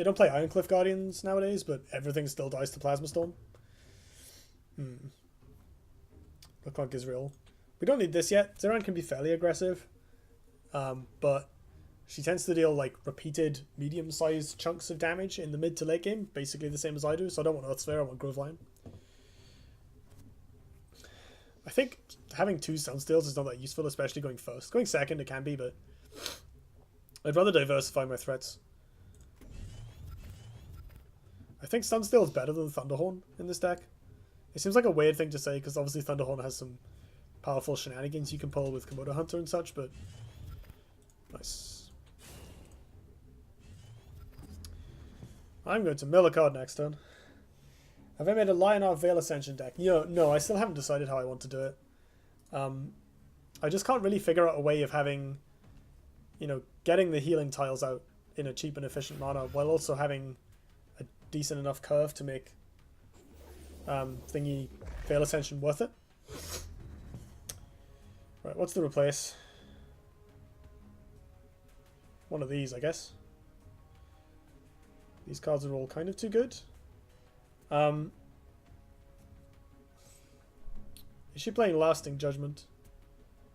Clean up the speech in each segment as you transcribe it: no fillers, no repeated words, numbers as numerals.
They don't play Ironcliff Guardians nowadays, but everything still dies to Plasma Storm. Look like Israel. We don't need this yet. Zir'an can be fairly aggressive, but she tends to deal like repeated medium-sized chunks of damage in the mid to late game, basically the same as I do. So I don't want Earthsphere, I want Grove Lion. I think having 2 Sunsteals is not that useful, especially going first. Going second it can be, but I'd rather diversify my threats. I think Sunsteel is better than Thunderhorn in this deck. It seems like a weird thing to say because obviously Thunderhorn has some powerful shenanigans you can pull with Komodo Hunter and such, but nice. I'm going to mill a card next turn. Have I made a Lionheart Veil Ascension deck? No, I still haven't decided how I want to do it. I just can't really figure out a way of having, getting the healing tiles out in a cheap and efficient manner while also having a decent enough curve to make thingy Veil Ascension worth it. Right, what's the replace? One of these, I guess. These cards are all kind of too good. Is she playing Lasting Judgment?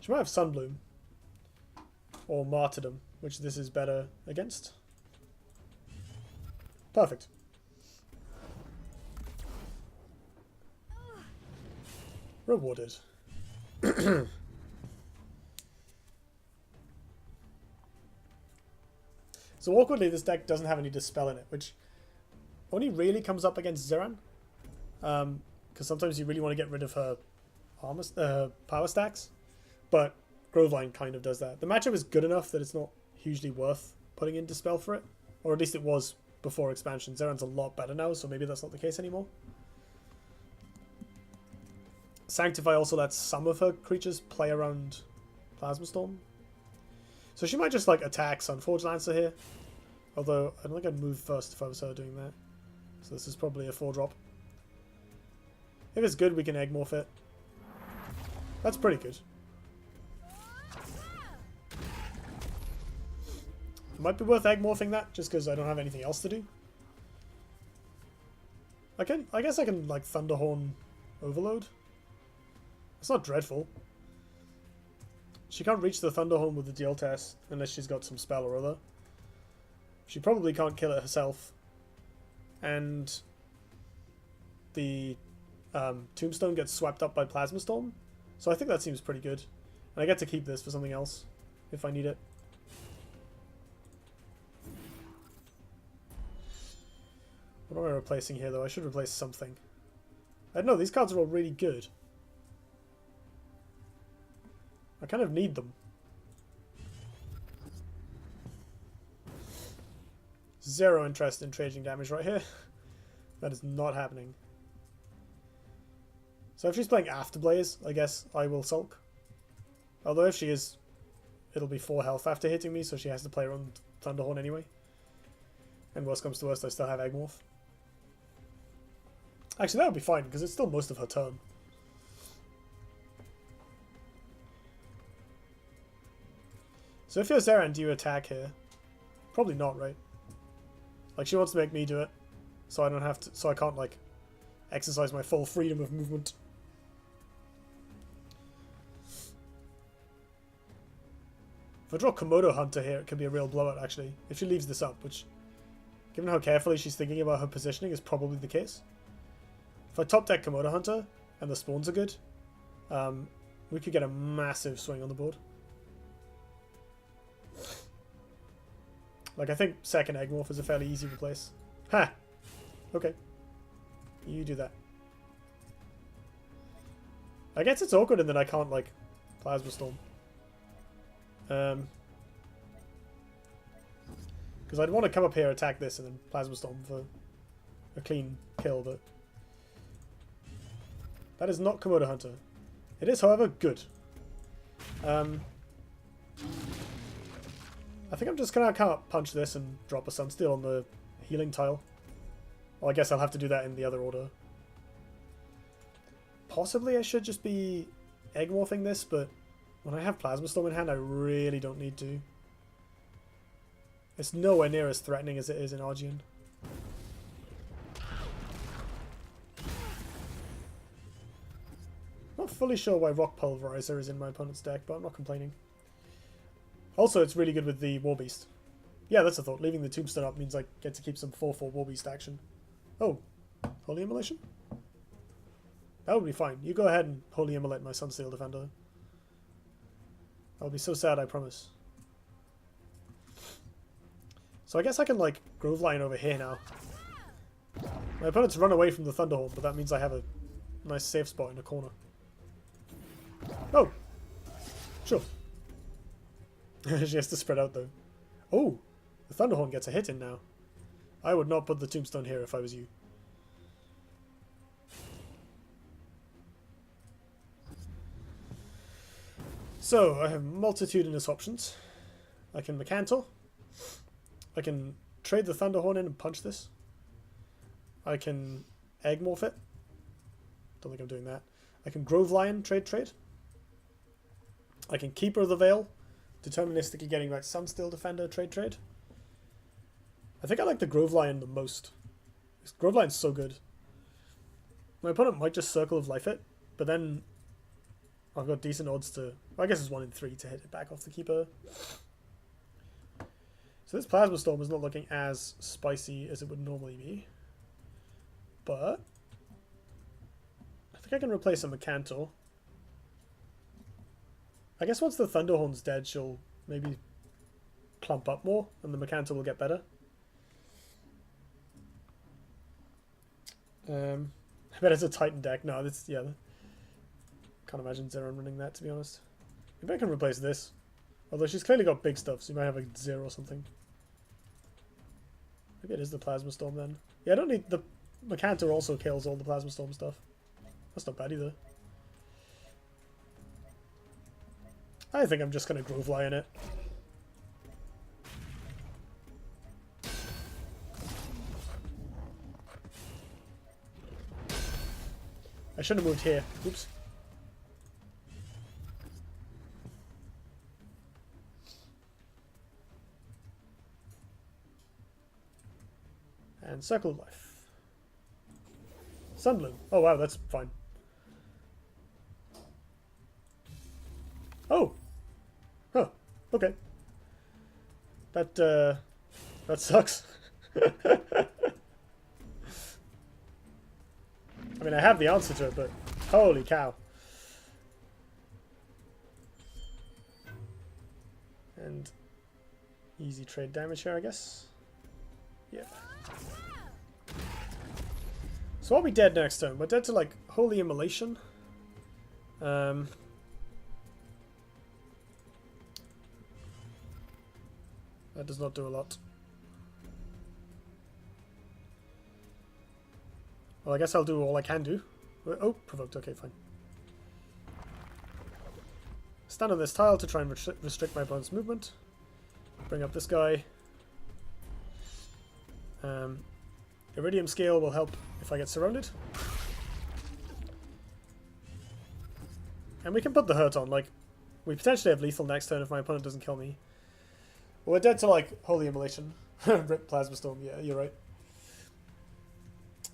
She might have Sunbloom. Or Martyrdom, which this is better against. Perfect. Rewarded. So awkwardly, this deck doesn't have any Dispel in it, which only really comes up against Zir'an. Because sometimes you really want to get rid of her armor, power stacks. But Groveline kind of does that. The matchup is good enough that it's not hugely worth putting in Dispel for it. Or at least it was before expansion. Zir'an's a lot better now, so maybe that's not the case anymore. Sanctify also lets some of her creatures play around Plasma Storm. So she might just like attack Sunforge Lancer here. Although I don't think I'd move first if I was her doing that. So this is probably a 4-drop. If it's good, we can Egg Morph it. That's pretty good. It might be worth Egg Morphing that, just because I don't have anything else to do. I guess I can like Thunderhorn Overload. It's not dreadful. She can't reach the Thunderhorn with the deal test unless she's got some spell or other. She probably can't kill it herself. And the Tombstone gets swept up by Plasma Storm. So I think that seems pretty good. And I get to keep this for something else if I need it. What am I replacing here though? I should replace something. I don't know, these cards are all really good. I kind of need them. Zero interest in trading damage right here. That is not happening. So if she's playing Afterblaze, I guess I will sulk. Although if she is, it'll be 4 health after hitting me, so she has to play around Thunderhorn anyway. And worst comes to worst, I still have Egg Morph. Actually, that would be fine, because it's still most of her turn. So if you're Zir'an, do you attack here? Probably not, right? Like, she wants to make me do it, so I don't have to, so I can't, like, exercise my full freedom of movement. If I draw Komodo Hunter here, it could be a real blowout, actually. If she leaves this up, which, given how carefully she's thinking about her positioning, is probably the case. If I top deck Komodo Hunter, and the spawns are good, we could get a massive swing on the board. Like, I think second Egg Morph is a fairly easy replace. Ha! Okay. You do that. I guess it's awkward and then I can't, like, Plasma Storm. Because I'd want to come up here, attack this, and then Plasma Storm for a clean kill, but... that is not Komodo Hunter. It is, however, good. I think I'm just going to punch this and drop a Sunsteel on the healing tile. Well, I guess I'll have to do that in the other order. Possibly I should just be Egg Morphing this, but when I have Plasma Storm in hand, I really don't need to. It's nowhere near as threatening as it is in Argian. fully sure why Rock Pulverizer is in my opponent's deck, but I'm not complaining. Also, it's really good with the War Beast. Yeah, that's a thought. Leaving the Tombstone up means I get to keep some 4/4 War Beast action. Oh, Holy Immolation? That would be fine. You go ahead and Holy Immolate my Sunsteel Defender. I'll be so sad, I promise. So I guess I can, like, Grove Lion over here now. My opponent's run away from the Thunderhorn, but that means I have a nice safe spot in the corner. Oh! Sure. She has to spread out, though. Oh! The Thunderhorn gets a hit in now. I would not put the Tombstone here if I was you. So, I have multitudinous options. I can Mecantor. I can trade the Thunderhorn in and punch this. I can Eggmorph it. Don't think I'm doing that. I can Grove Lion, trade. I can Keeper of the Veil, deterministically getting like Sunsteel Defender, trade. I think I like the Grove Lion the most. This Grove Lion's so good. My opponent might just Circle of Life it, but then I've got decent odds to... Well, I guess it's 1 in 3 to hit it back off the Keeper. So this Plasma Storm is not looking as spicy as it would normally be. But I think I can replace a Mecantor. I guess once the Thunderhorn's dead, she'll maybe plump up more, and the Mecantor will get better. I bet it's a Titan deck. No, that's... yeah. Can't imagine Zir'an running that, to be honest. Maybe I can replace this. Although she's clearly got big stuff, so you might have a 0 or something. Maybe it is the Plasma Storm then. Yeah, I don't need... The Mecantor also kills all the Plasma Storm stuff. That's not bad either. I think I'm just going to Grove Lion it. I shouldn't have moved here. Oops. And Circle of Life. Sunbloom. Oh wow, that's fine. Oh! Huh. Okay. That sucks. I mean, I have the answer to it, but holy cow. And easy trade damage here, I guess. Yeah. So I'll be dead next turn. We're dead to, like, Holy Immolation. That does not do a lot. Well, I guess I'll do all I can do. Oh, provoked. Okay, fine. Stand on this tile to try and restrict my opponent's movement. Bring up this guy. Iridium Scale will help if I get surrounded. And we can put the hurt on. Like, we potentially have lethal next turn if my opponent doesn't kill me. Well, we're dead to, like, Holy Immolation. Rip Plasma Storm. Yeah, you're right.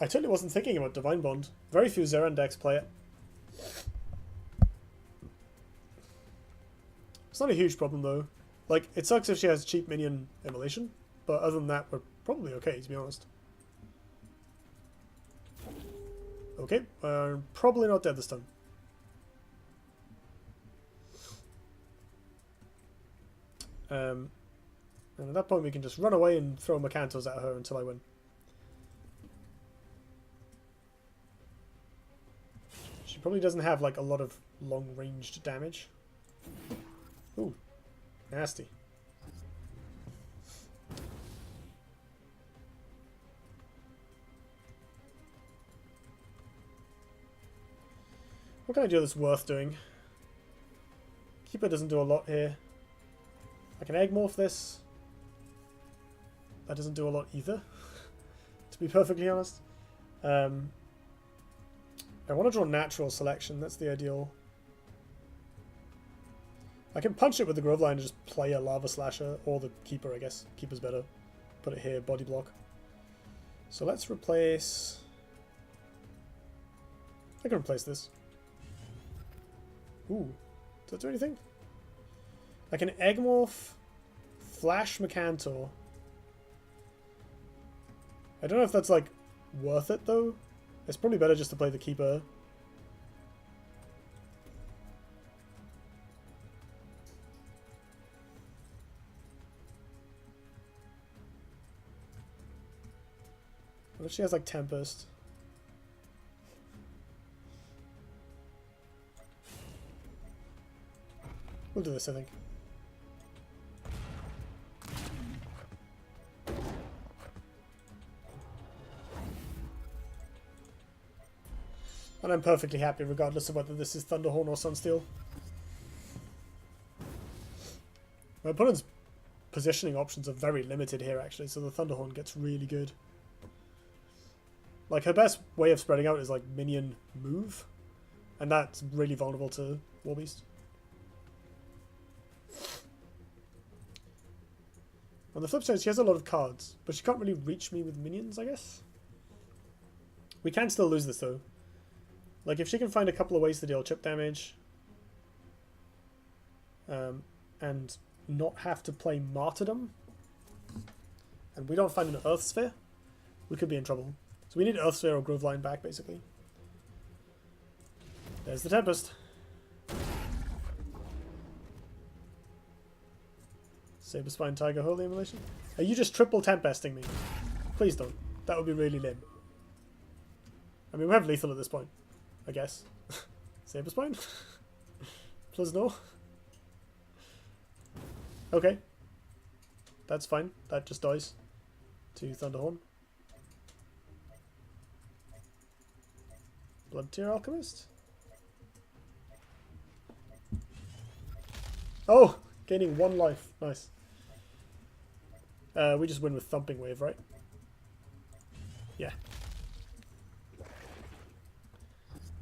I totally wasn't thinking about Divine Bond. Very few Zir'an decks play it. It's not a huge problem, though. Like, it sucks if she has cheap minion Immolation, but other than that, we're probably okay, to be honest. Okay, we're probably not dead this time. And at that point we can just run away and throw Mecantos at her until I win. She probably doesn't have like a lot of long-ranged damage. Ooh, nasty. What can I do that's worth doing? Keeper doesn't do a lot here. I can Eggmorph this. That doesn't do a lot either, to be perfectly honest. I want to draw Natural Selection, that's the ideal. I can punch it with the Grove Line and just play a Lava Slasher, or the Keeper, I guess. Keeper's better. Put it here, body block. So let's replace... I can replace this. Ooh. Does that do anything? I can Egg-morph, Flash Mercantor. I don't know if that's, like, worth it, though. It's probably better just to play the Keeper. What if she has, like, Tempest? We'll do this, I think. And I'm perfectly happy regardless of whether this is Thunderhorn or Sunsteel. My opponent's positioning options are very limited here, actually, so the Thunderhorn gets really good. Like, her best way of spreading out is, like, minion move. And that's really vulnerable to Warbeast. On the flip side, she has a lot of cards, but she can't really reach me with minions, I guess. We can still lose this, though. Like, if she can find a couple of ways to deal chip damage, and not have to play Martyrdom, and we don't find an Earth Sphere, we could be in trouble. So we need Earth Sphere or Groveline back, basically. There's the Tempest. Saberspine Tiger Holy Immolation. Are you just triple Tempesting me? Please don't. That would be really lim. I mean, we have lethal at this point, I guess. Saberspine? Plus no? Okay. That's fine. That just dies to Thunderhorn. Blood Tear Alchemist? Oh! Gaining 1 life. Nice. We just win with Thumping Wave, right? Yeah.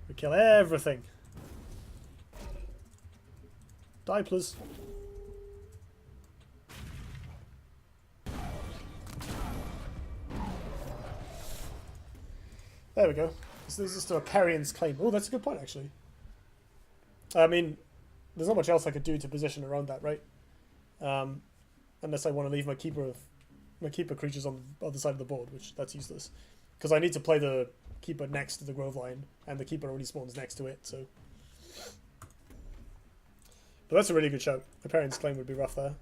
We kill everything. Die, please. There we go. So this is to a Carrion's Claim. Oh, that's a good point, actually. I mean, there's not much else I could do to position around that, right? Unless I want to leave my keeper creatures on the other side of the board, which that's useless. Because I need to play the keeper next to the Groveline, and the keeper only spawns next to it, so... But that's a really good shout. Hyperion's Claim would be rough there.